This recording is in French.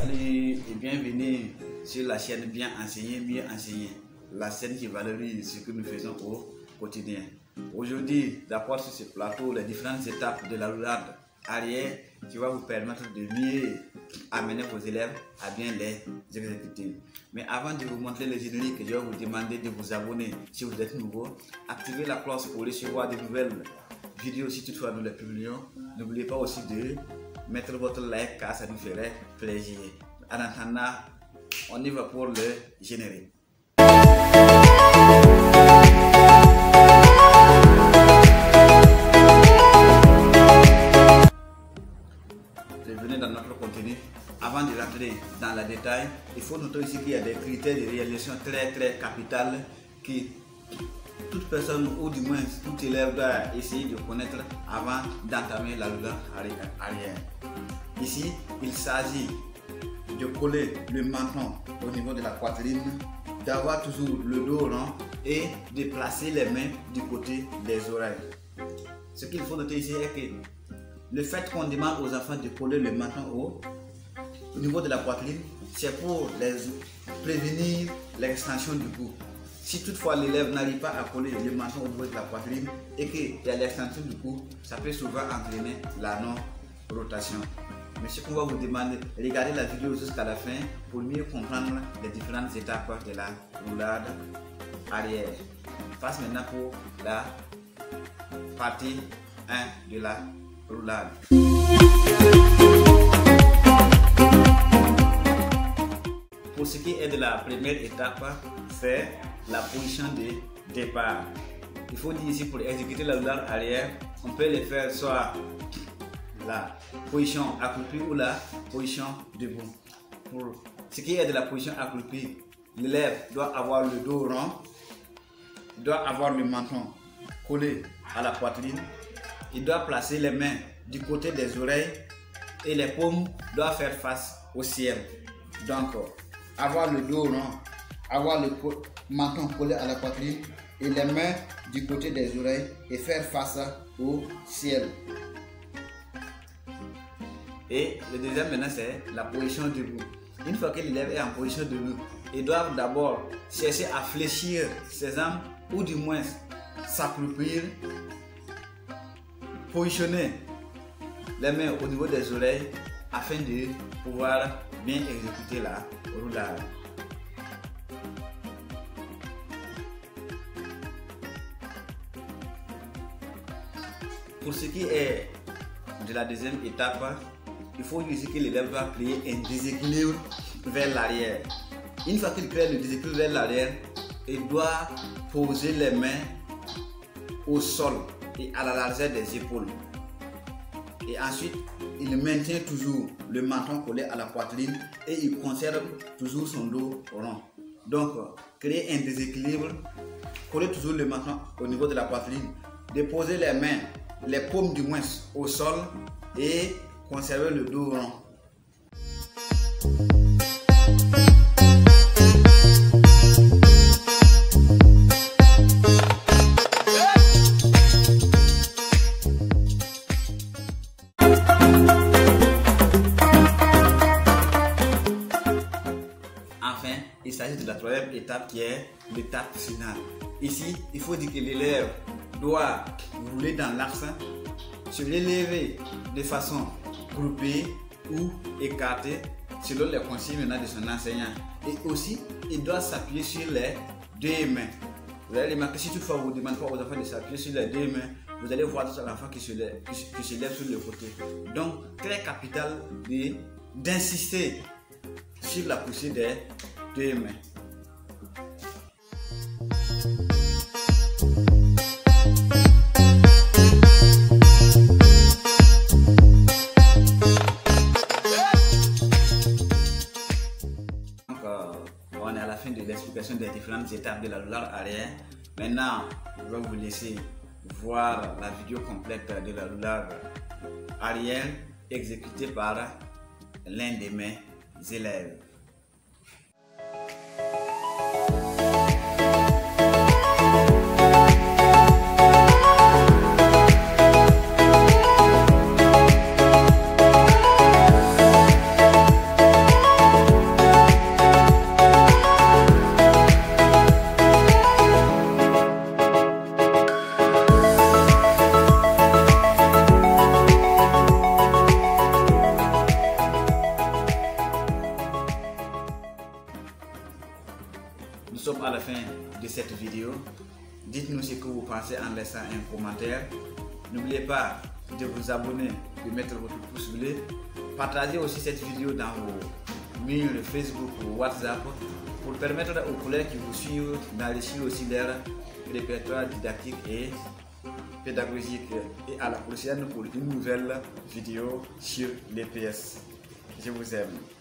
Salut et bienvenue sur la chaîne Bien Enseigner, Mieux Enseigner, la chaîne qui valorise ce que nous faisons au quotidien. Aujourd'hui, d'abord sur ce plateau, les différentes étapes de la roulade arrière qui va vous permettre de mieux amener vos élèves à bien les exécuter. Mais avant de vous montrer le générique, je vais vous demander de vous abonner si vous êtes nouveau, activez la cloche pour recevoir de nouvelles vidéos si toutefois nous les publions. N'oubliez pas aussi de mettre votre like car ça nous ferait plaisir. En attendant, on y va pour le générique. Revenez dans notre contenu. Avant de rentrer dans le détail, il faut noter ici qu'il y a des critères de réalisation très capitales que toute personne ou du moins tout élève doit essayer de connaître avant d'entamer la roulade arrière. Ici, il s'agit de coller le menton au niveau de la poitrine, d'avoir toujours le dos rond et de placer les mains du côté des oreilles. Ce qu'il faut noter ici est que le fait qu'on demande aux enfants de coller le menton au niveau de la poitrine, c'est pour les prévenir l'extension du cou. Si toutefois l'élève n'arrive pas à coller le menton au niveau de la poitrine et qu'il y a l'extension du cou, ça peut souvent entraîner la non-rotation. Mais ce qu'on va vous demander, regardez la vidéo jusqu'à la fin pour mieux comprendre les différentes étapes de la roulade arrière. On passe maintenant pour la partie 1 de la roulade. Pour ce qui est de la première étape, c'est la position de départ. Il faut dire ici pour exécuter la roulade arrière, on peut le faire soit la position accroupie ou la position debout. Pour ce qui est de la position accroupie, l'élève doit avoir le dos rond, doit avoir le menton collé à la poitrine, il doit placer les mains du côté des oreilles et les paumes doivent faire face au ciel. Donc, avoir le dos rond, avoir le menton collé à la poitrine et les mains du côté des oreilles et faire face au ciel. Et le deuxième maintenant c'est la position debout. Une fois que l'élève est en position debout, il doit d'abord chercher à fléchir ses jambes ou du moins s'accroupir, positionner les mains au niveau des oreilles afin de pouvoir bien exécuter la roulade. Pour ce qui est de la deuxième étape, il faut dire que l'élève doit créer un déséquilibre vers l'arrière. Une fois qu'il crée le déséquilibre vers l'arrière, il doit poser les mains au sol et à la largeur des épaules. Et ensuite, il maintient toujours le menton collé à la poitrine et il conserve toujours son dos rond. Donc, créer un déséquilibre, coller toujours le menton au niveau de la poitrine, déposer les mains, les paumes du moins au sol et conserver le dos rond. Enfin, il s'agit de la troisième étape qui est l'étape finale. Ici, il faut dire que l'élève doit rouler dans l'axe, se relever de façon groupée ou écartée selon les consignes de son enseignant. Et aussi, il doit s'appuyer sur les deux mains. Vous allez remarquer, si toutefois vous ne demandez pas aux enfants de s'appuyer sur les deux mains, vous allez voir d'autres enfants qui se lèvent sur le côté. Donc, très capital d'insister sur la poussée des deux mains. On est à la fin de l'explication des différentes étapes de la roulade arrière. Maintenant, je vais vous laisser voir la vidéo complète de la roulade arrière exécutée par l'un de mes élèves. la fin de cette vidéo. Dites-nous ce que vous pensez en laissant un commentaire. N'oubliez pas de vous abonner, de mettre votre pouce bleu. Partagez aussi cette vidéo dans vos mails, Facebook ou WhatsApp pour permettre aux collègues qui vous suivent d'enrichir aussi leur répertoire didactique et pédagogique. Et à la prochaine pour une nouvelle vidéo sur l'EPS. Je vous aime.